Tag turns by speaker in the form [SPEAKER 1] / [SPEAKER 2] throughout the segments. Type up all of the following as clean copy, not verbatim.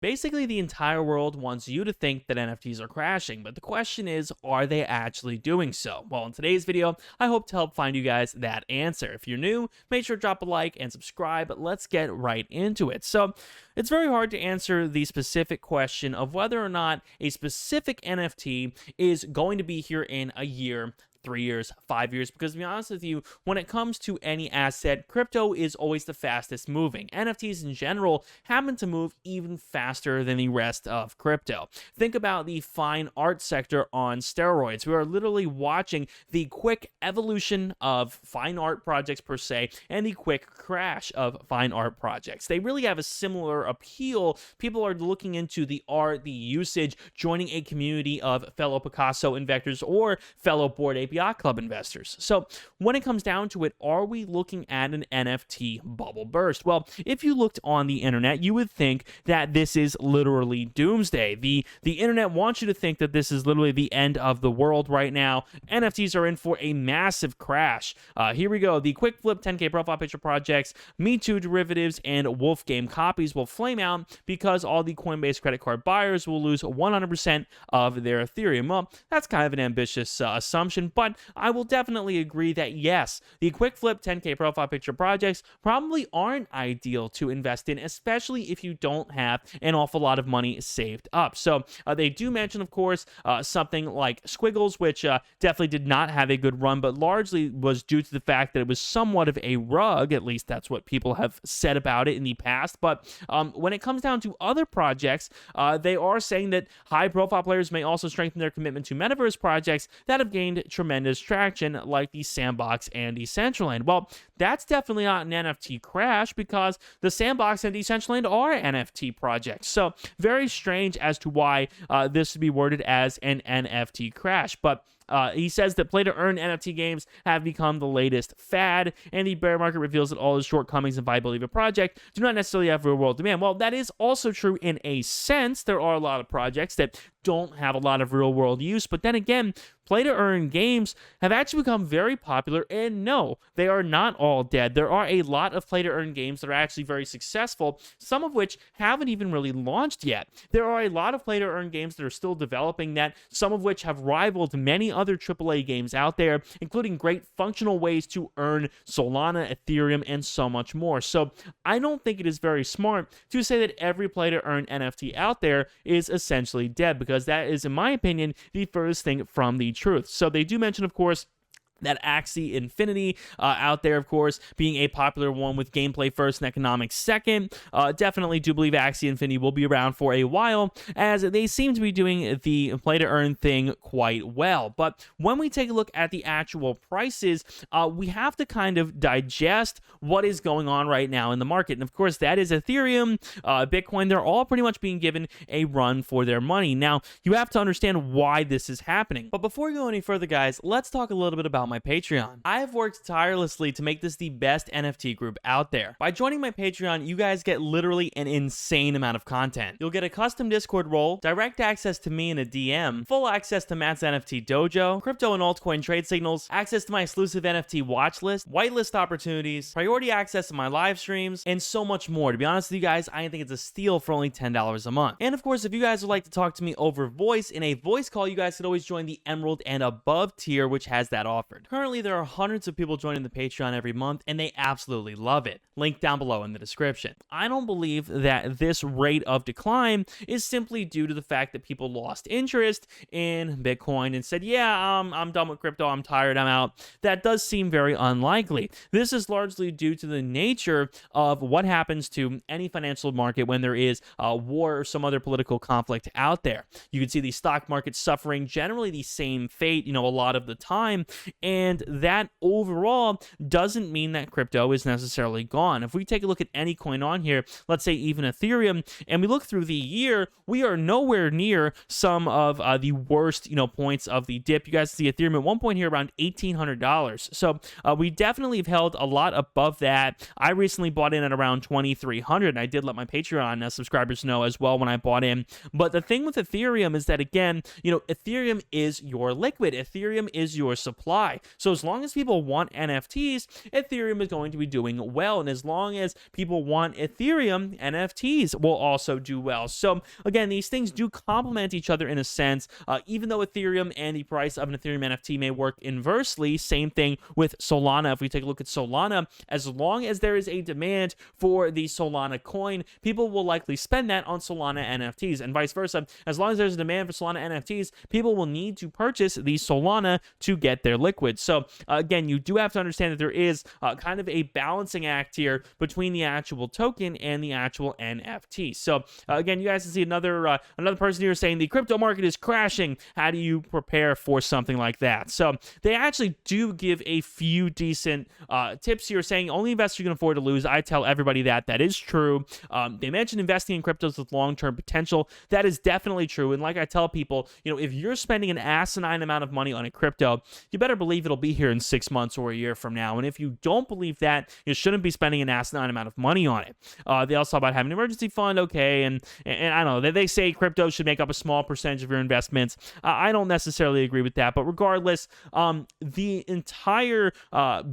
[SPEAKER 1] Basically, the entire world wants you to think that NFTs are crashing, but the question is, are they actually doing so? Well, in today's video, I hope to help find you guys that answer. If you're new, make sure to drop a like and subscribe, but let's get right into it. So, it's very hard to answer the specific question of whether or not a specific NFT is going to be here in a year, 3 years, 5 years, because to be honest with you, when it comes to any asset, crypto is always the fastest moving. NFTs in general happen to move even faster than the rest of crypto. Think about the fine art sector on steroids. We are literally watching the quick evolution of fine art projects per se and the quick crash of fine art projects. They really have a similar appeal. People are looking into the art, the usage, joining a community of fellow Picasso investors or fellow Bored Ape Yacht Club investors. So when it comes down to it, are we looking at an NFT bubble burst? Well, if you looked on the internet, you would think that this is literally doomsday. The internet wants you to think that this is literally the end of the world right now. NFTs are in for a massive crash. Here we go. The quick flip 10K profile picture projects, Me Too derivatives, and Wolf game copies will flame out because all the Coinbase credit card buyers will lose 100% of their Ethereum. Well, that's kind of an ambitious assumption, but I will definitely agree that yes, the quick flip 10K profile picture projects probably aren't ideal to invest in, especially if you don't have an awful lot of money saved up. So they do mention, of course, something like Squiggles, which definitely did not have a good run, but largely was due to the fact that it was somewhat of a rug. At least that's what people have said about it in the past. But when it comes down to other projects, they are saying that high-profile players may also strengthen their commitment to metaverse projects that have gained tremendous traction, like the Sandbox and Decentraland. Well, that's definitely not an NFT crash because the Sandbox and Decentraland are NFT projects. So very strange as to why this would be worded as an NFT crash. But he says that play-to-earn NFT games have become the latest fad, and the bear market reveals that all the shortcomings and viability of a project do not necessarily have real-world demand. Well, that is also true in a sense. There are a lot of projects that don't have a lot of real-world use, but then again, play-to-earn games have actually become very popular, and no, they are not all dead. There are a lot of play-to-earn games that are actually very successful, some of which haven't even really launched yet. There are a lot of play-to-earn games that are still developing that, some of which have rivaled many other AAA games out there, including great functional ways to earn Solana, Ethereum, and so much more. So I don't think it is very smart to say that every play-to-earn NFT out there is essentially dead, because that is, in my opinion, the furthest thing from the truth. So they do mention, of course, that Axie Infinity out there, of course, being a popular one with gameplay first and economics second. Definitely do believe Axie Infinity will be around for a while, as they seem to be doing the play-to-earn thing quite well. But when we take a look at the actual prices, we have to kind of digest what is going on right now in the market. And of course, that is Ethereum, Bitcoin. They're all pretty much being given a run for their money. Now, you have to understand why this is happening. But before we go any further, guys, let's talk a little bit about my Patreon. I have worked tirelessly to make this the best NFT group out there. By joining my Patreon, you guys get literally an insane amount of content. You'll get a custom Discord role, direct access to me in a DM, full access to Matt's NFT dojo, crypto and altcoin trade signals, access to my exclusive NFT watch list, whitelist opportunities, priority access to my live streams, and so much more. To be honest with you guys, I think it's a steal for only $10 a month. And of course, if you guys would like to talk to me over voice in a voice call, you guys could always join the Emerald and above tier, which has that offered. Currently, there are hundreds of people joining the Patreon every month, and they absolutely love it. Link down below in the description. I don't believe that this rate of decline is simply due to the fact that people lost interest in Bitcoin and said, yeah, I'm done with crypto, I'm tired, I'm out. That does seem very unlikely. This is largely due to the nature of what happens to any financial market when there is a war or some other political conflict out there. You can see the stock market suffering generally the same fate, a lot of the time, and that overall doesn't mean that crypto is necessarily gone. If we take a look at any coin on here, let's say even Ethereum, and we look through the year, we are nowhere near some of the worst, points of the dip. You guys see Ethereum at one point here around $1,800. So we definitely have held a lot above that. I recently bought in at around $2,300, and I did let my Patreon subscribers know as well when I bought in. But the thing with Ethereum is that, again, Ethereum is your liquid. Ethereum is your supply. So as long as people want NFTs, Ethereum is going to be doing well. And as long as people want Ethereum, NFTs will also do well. So again, these things do complement each other in a sense. Even though Ethereum and the price of an Ethereum NFT may work inversely, same thing with Solana. If we take a look at Solana, as long as there is a demand for the Solana coin, people will likely spend that on Solana NFTs, and vice versa. As long as there's a demand for Solana NFTs, people will need to purchase the Solana to get their liquid. So again, you do have to understand that there is kind of a balancing act here between the actual token and the actual NFT. So again, you guys can see another person here saying the crypto market is crashing. How do you prepare for something like that? So they actually do give a few decent tips here, saying only investors can afford to lose. I tell everybody that is true. They mentioned investing in cryptos with long-term potential. That is definitely true. And like I tell people, if you're spending an asinine amount of money on a crypto, you better believe it'll be here in 6 months or a year from now. And if you don't believe that, you shouldn't be spending an asinine amount of money on it. They also talk about having an emergency fund. Okay. And I don't know, they say crypto should make up a small percentage of your investments. I don't necessarily agree with that, but regardless, the entire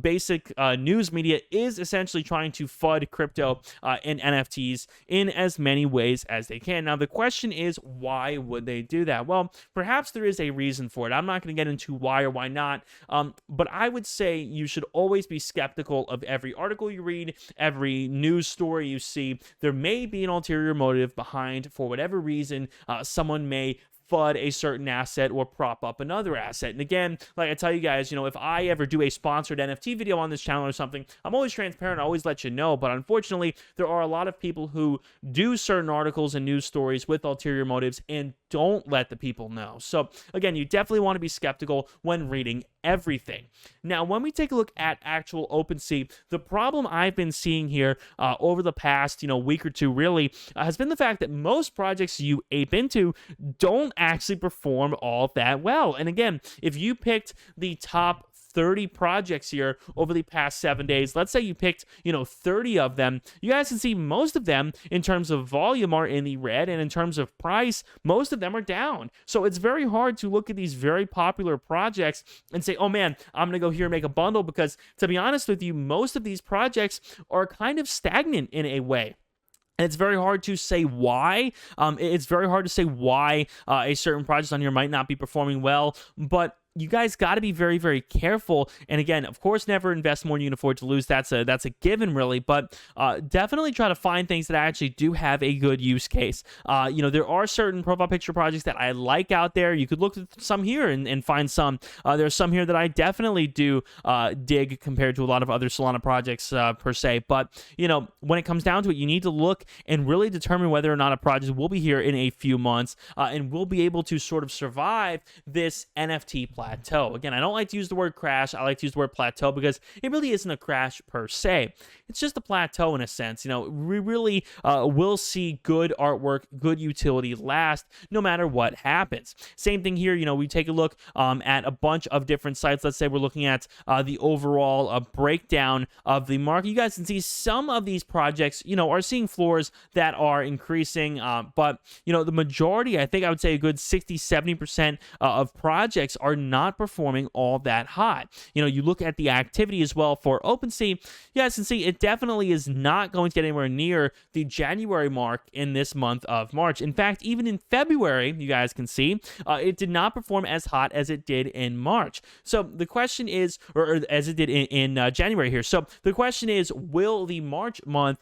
[SPEAKER 1] basic news media is essentially trying to FUD crypto and NFTs in as many ways as they can. Now, the question is, why would they do that? Well, perhaps there is a reason for it. I'm not going to get into why or why not, but I would say you should always be skeptical of every article you read, every news story you see. There may be an ulterior motive behind, for whatever reason, someone may FUD a certain asset or prop up another asset. And again, like I tell you guys, if I ever do a sponsored NFT video on this channel or something, I'm always transparent. I always let you know. But unfortunately, there are a lot of people who do certain articles and news stories with ulterior motives and don't let the people know. So again, you definitely want to be skeptical when reading everything. Now, when we take a look at actual OpenSea, the problem I've been seeing here over the past week or two really has been the fact that most projects you ape into don't actually perform all that well. And again, if you picked the top 30 projects here over the past 7 days, let's say you picked 30 of them, you guys can see most of them in terms of volume are in the red, and in terms of price, most of them are down. So it's very hard to look at these very popular projects and say, oh man, I'm gonna go here and make a bundle, because to be honest with you, most of these projects are kind of stagnant in a way. And it's very hard to say why. It's very hard to say why a certain project on here might not be performing well, but you guys got to be very, very careful. And again, of course, never invest more than you can afford to lose. That's a given, really. But definitely try to find things that actually do have a good use case. There are certain profile picture projects that I like out there. You could look at some here and find some. There's some here that I definitely do dig compared to a lot of other Solana projects per se. But when it comes down to it, you need to look and really determine whether or not a project will be here in a few months and will be able to sort of survive this NFT plateau. Again, I don't like to use the word crash. I like to use the word plateau because it really isn't a crash per se. It's just a plateau in a sense. We really will see good artwork, good utility last no matter what happens. Same thing here. We take a look at a bunch of different sites. Let's say we're looking at the overall breakdown of the market. You guys can see some of these projects, are seeing floors that are increasing, but the majority, I think I would say a good 60-70% of projects are not performing all that hot. You look at the activity as well for OpenSea, you guys can see it definitely is not going to get anywhere near the January mark in this month of March. In fact, even in February, you guys can see it did not perform as hot as it did in March. So the question is, or as it did in January here. So the question is, will the March month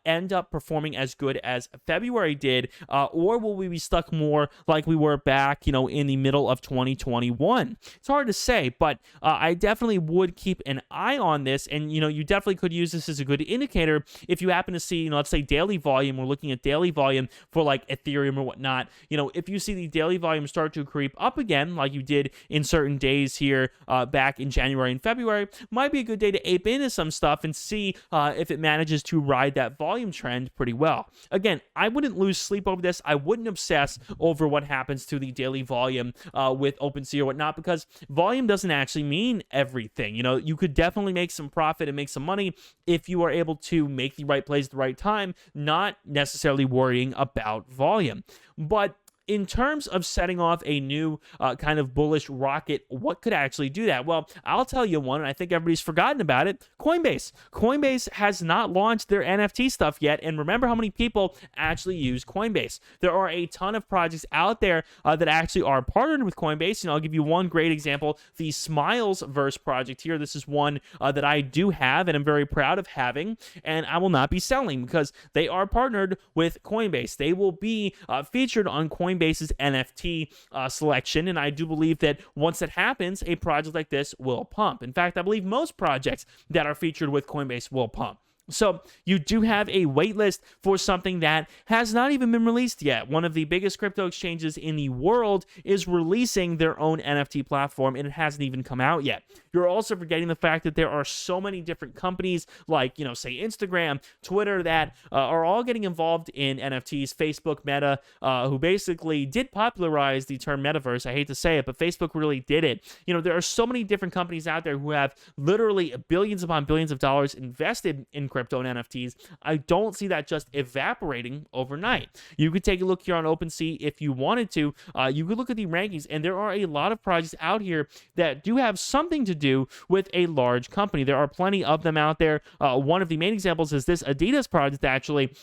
[SPEAKER 1] end up performing as good as February did, or will we be stuck more like we were back, in the middle of 2021? It's hard to say, but I definitely would keep an eye on this, and you definitely could use this as a good indicator if you happen to see, let's say daily volume. We're looking at daily volume for like Ethereum or whatnot. If you see the daily volume start to creep up again, like you did in certain days here back in January and February, might be a good day to ape into some stuff and see if it manages to ride that volume trend pretty well. Again, I wouldn't lose sleep over this. I wouldn't obsess over what happens to the daily volume with OpenSea or whatnot, because volume doesn't actually mean everything. You could definitely make some profit and make some money if you are able to make the right plays at the right time, not necessarily worrying about volume. But in terms of setting off a new kind of bullish rocket, what could actually do that? Well, I'll tell you one, and I think everybody's forgotten about it. Coinbase. Coinbase has not launched their NFT stuff yet, and remember how many people actually use Coinbase. There are a ton of projects out there that actually are partnered with Coinbase, and I'll give you one great example, the Smilesverse project here. This is one that I do have, and I'm very proud of having, and I will not be selling because they are partnered with Coinbase. They will be featured on Coinbase's NFT selection, and I do believe that once that happens, a project like this will pump. In fact, I believe most projects that are featured with Coinbase will pump. So you do have a waitlist for something that has not even been released yet. One of the biggest crypto exchanges in the world is releasing their own NFT platform, and it hasn't even come out yet. You're also forgetting the fact that there are so many different companies like, say Instagram, Twitter, that are all getting involved in NFTs. Facebook, Meta, who basically did popularize the term metaverse. I hate to say it, but Facebook really did it. There are so many different companies out there who have literally billions upon billions of dollars invested in crypto and NFTs. I don't see that just evaporating overnight. You could take a look here on OpenSea if you wanted to. You could look at the rankings, and there are a lot of projects out here that do have something to do with a large company. There are plenty of them out there. One of the main examples is this Adidas project, actually.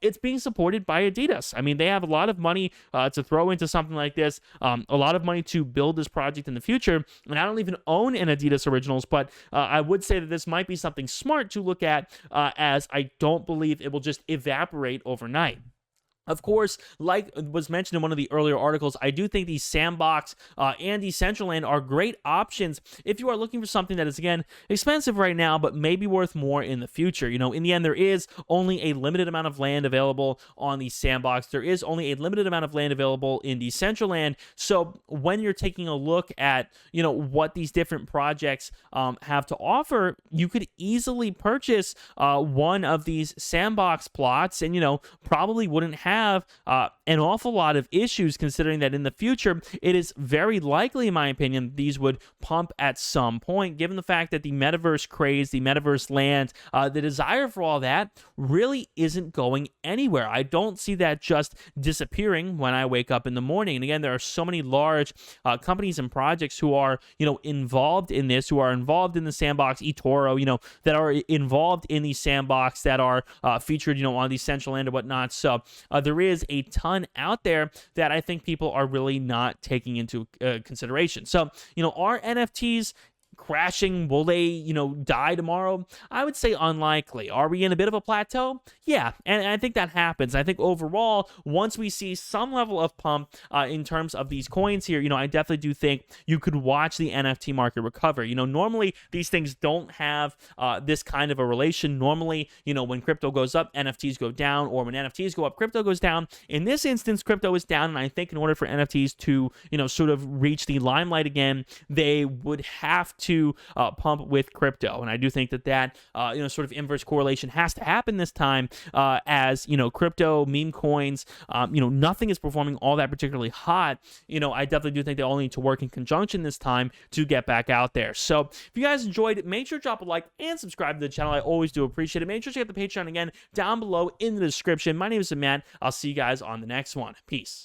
[SPEAKER 1] It's being supported by Adidas. I mean, they have a lot of money to throw into something like this, a lot of money to build this project in the future, and I don't even own an Adidas Originals, but I would say that this might be something smart to look at, as I don't believe it will just evaporate overnight. Of course, like was mentioned in one of the earlier articles, I do think the Sandbox and Decentraland are great options if you are looking for something that is, again, expensive right now, but maybe worth more in the future. In the end, there is only a limited amount of land available on the Sandbox. There is only a limited amount of land available in Decentraland. So when you're taking a look at, what these different projects have to offer, you could easily purchase one of these Sandbox plots and, probably wouldn't have an awful lot of issues, considering that in the future it is very likely, in my opinion, these would pump at some point, given the fact that the metaverse craze, the metaverse land, the desire for all that really isn't going anywhere. I don't see that just disappearing when I wake up in the morning. And again, there are so many large companies and projects who are involved in this, who are involved in the Sandbox, eToro, that are involved in the Sandbox, that are featured on the Decentraland and whatnot. So there is a ton out there that I think people are really not taking into consideration. So, are NFTs crashing? Will they, die tomorrow? I would say unlikely. Are we in a bit of a plateau? Yeah, and I think that happens. I think overall, once we see some level of pump in terms of these coins here, I definitely do think you could watch the NFT market recover. Normally these things don't have this kind of a relation. Normally, when crypto goes up, NFTs go down, or when NFTs go up, crypto goes down. In this instance, crypto is down, and I think in order for NFTs to, sort of reach the limelight again, they would have to pump with crypto. And I do think that sort of inverse correlation has to happen this time, as crypto, meme coins, nothing is performing all that particularly hot. I definitely do think they all need to work in conjunction this time to get back out there. So if you guys enjoyed it, make sure to drop a like and subscribe to the channel. I always do appreciate it. Make sure to check out the Patreon again down below in the description. My name is Matt. I'll see you guys on the next one. Peace.